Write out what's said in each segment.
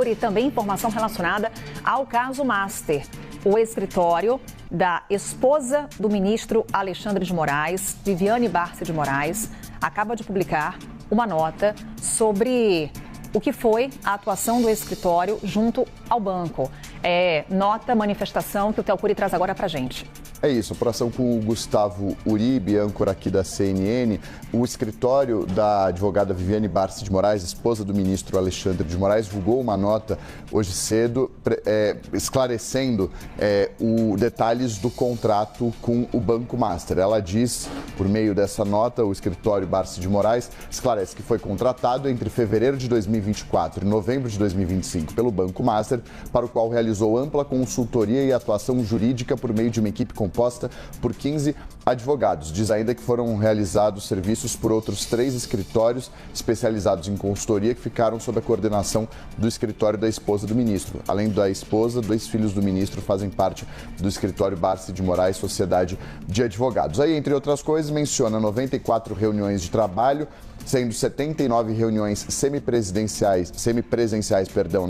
e também informação relacionada ao caso Master. O escritório da esposa do ministro Alexandre de Moraes, Viviane Barsi de Moraes, acaba de publicar uma nota sobre o que foi a atuação do escritório junto ao banco. Nota, manifestação que o Théo Cury traz agora para a gente. É isso, apuração com o Gustavo Uribe, âncora aqui da CNN. O escritório da advogada Viviane Barsi de Moraes, esposa do ministro Alexandre de Moraes, divulgou uma nota hoje cedo esclarecendo os detalhes do contrato com o Banco Master. Ela diz, por meio dessa nota, o escritório Barsi de Moraes esclarece que foi contratado entre fevereiro de 2024 e novembro de 2025 pelo Banco Master, para o qual realizou ampla consultoria e atuação jurídica por meio de uma equipe composta por 15 advogados. Diz ainda que foram realizados serviços por outros 3 escritórios especializados em consultoria que ficaram sob a coordenação do escritório da esposa do ministro. Além da esposa, 2 filhos do ministro fazem parte do escritório Barsi de Moraes, Sociedade de Advogados. Aí, entre outras coisas, menciona 94 reuniões de trabalho, sendo 79 reuniões semipresenciais,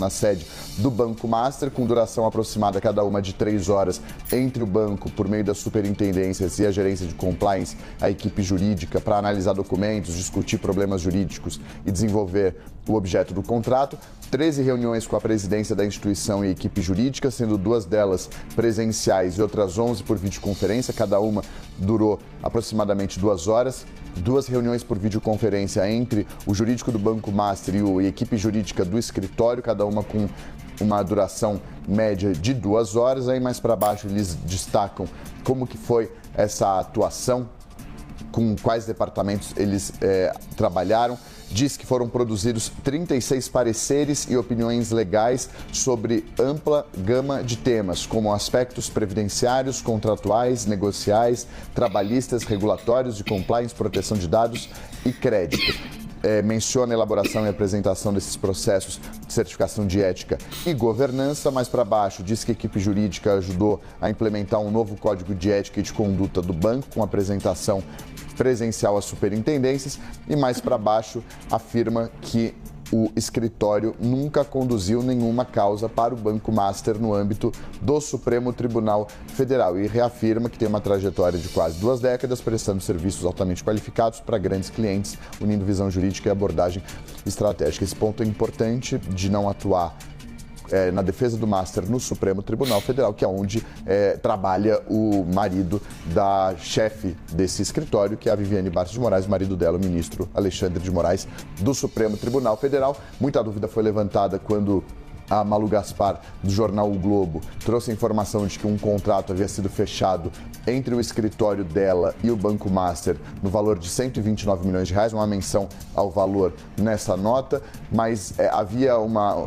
na sede do Banco Master, com duração aproximada cada uma de 3 horas entre o banco, por meio das superintendências e a gerência de compliance, a equipe jurídica, para analisar documentos, discutir problemas jurídicos e desenvolver o objeto do contrato. 13 reuniões com a presidência da instituição e equipe jurídica, sendo 2 delas presenciais e outras 11 por videoconferência, cada uma durou aproximadamente 2 horas. 2 reuniões por videoconferência entre o jurídico do Banco Master e a equipe jurídica do escritório, cada uma com uma duração média de 2 horas. Aí mais para baixo eles destacam como que foi essa atuação, com quais departamentos eles trabalharam. Diz que foram produzidos 36 pareceres e opiniões legais sobre ampla gama de temas, como aspectos previdenciários, contratuais, negociais, trabalhistas, regulatórios, de compliance, proteção de dados e crédito. Menciona a elaboração e apresentação desses processos de certificação de ética e governança. Mais para baixo, diz que a equipe jurídica ajudou a implementar um novo código de ética e de conduta do banco, com apresentação presencial às superintendências. E mais para baixo, afirma que o escritório nunca conduziu nenhuma causa para o Banco Master no âmbito do Supremo Tribunal Federal e reafirma que tem uma trajetória de quase 2 décadas prestando serviços altamente qualificados para grandes clientes, unindo visão jurídica e abordagem estratégica. Esse ponto é importante de não atuar na defesa do Master no Supremo Tribunal Federal, que é onde trabalha o marido da chefe desse escritório, que é a Viviane Barsi de Moraes, o marido dela, o ministro Alexandre de Moraes, do Supremo Tribunal Federal. Muita dúvida foi levantada quando a Malu Gaspar, do jornal O Globo, trouxe a informação de que um contrato havia sido fechado entre o escritório dela e o Banco Master no valor de 129 milhões de reais, uma menção ao valor nessa nota, mas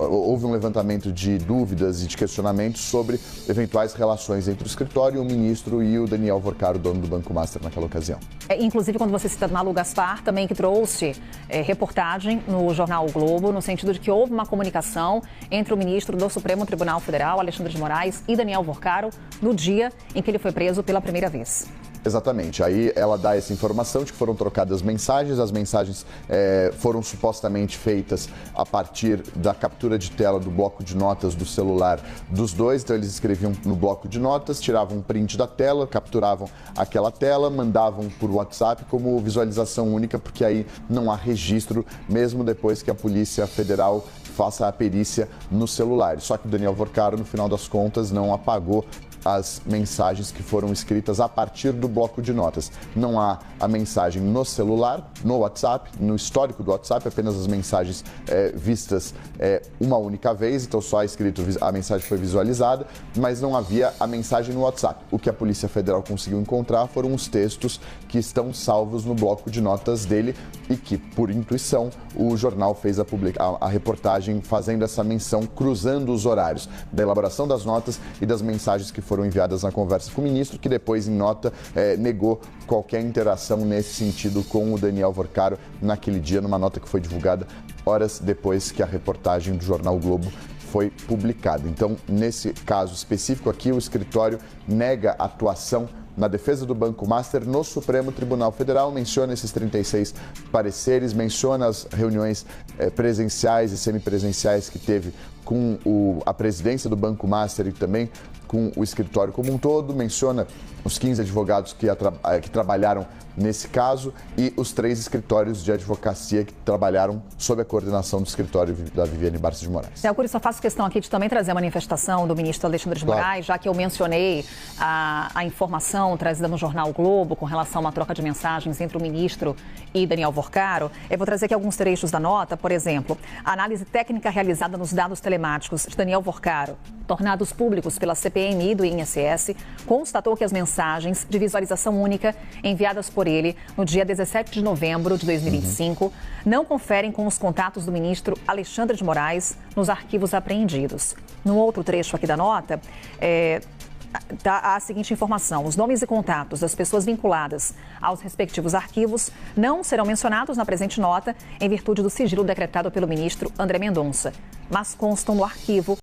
houve um levantamento de dúvidas e de questionamentos sobre eventuais relações entre o escritório, o ministro e o Daniel Vorcaro, dono do Banco Master, naquela ocasião. Inclusive, quando você cita Malu Gaspar, também que trouxe reportagem no jornal O Globo, no sentido de que houve uma comunicação entre o ministro do Supremo Tribunal Federal, Alexandre de Moraes, e Daniel Vorcaro, no dia em que ele foi preso pela primeira vez. Exatamente. Aí ela dá essa informação de que foram trocadas mensagens. As mensagens foram supostamente feitas a partir da captura de tela do bloco de notas do celular dos dois. Então eles escreviam no bloco de notas, tiravam um print da tela, capturavam aquela tela, mandavam por WhatsApp como visualização única, porque aí não há registro, mesmo depois que a Polícia Federal faça a perícia no celular. Só que o Daniel Vorcaro, no final das contas, não apagou as mensagens que foram escritas a partir do bloco de notas. Não há a mensagem no celular, no WhatsApp, no histórico do WhatsApp, apenas as mensagens vistas uma única vez, então só escrito, a mensagem foi visualizada, mas não havia a mensagem no WhatsApp. O que a Polícia Federal conseguiu encontrar foram os textos que estão salvos no bloco de notas dele e que, por intuição, o jornal fez a reportagem fazendo essa menção, cruzando os horários da elaboração das notas e das mensagens que foram enviadas na conversa com o ministro, que depois, em nota, negou qualquer interação nesse sentido com o Daniel Vorcaro naquele dia, numa nota que foi divulgada horas depois que a reportagem do jornal o Globo foi publicada. Então, nesse caso específico aqui, o escritório nega a atuação na defesa do Banco Master no Supremo Tribunal Federal, menciona esses 36 pareceres, menciona as reuniões presenciais e semipresenciais que teve com a presidência do Banco Master e também com o escritório como um todo, menciona os 15 advogados que trabalharam nesse caso e os 3 escritórios de advocacia que trabalharam sob a coordenação do escritório da Viviane Barça de Moraes. Por isso, eu faço questão aqui de também trazer a manifestação do ministro Alexandre de Moraes, já que eu mencionei a informação trazida no jornal o Globo com relação a uma troca de mensagens entre o ministro e Daniel Worcaro. Eu vou trazer aqui alguns trechos da nota, por exemplo, a análise técnica realizada nos dados telemáticos de Daniel Worcaro, tornados públicos pela CPMI do INSS, constatou que as mensagens de visualização única enviadas por ele no dia 17 de novembro de 2025 não conferem com os contatos do ministro Alexandre de Moraes nos arquivos apreendidos. No outro trecho aqui da nota, a seguinte informação: os nomes e contatos das pessoas vinculadas aos respectivos arquivos não serão mencionados na presente nota em virtude do sigilo decretado pelo ministro André Mendonça, mas constam no arquivo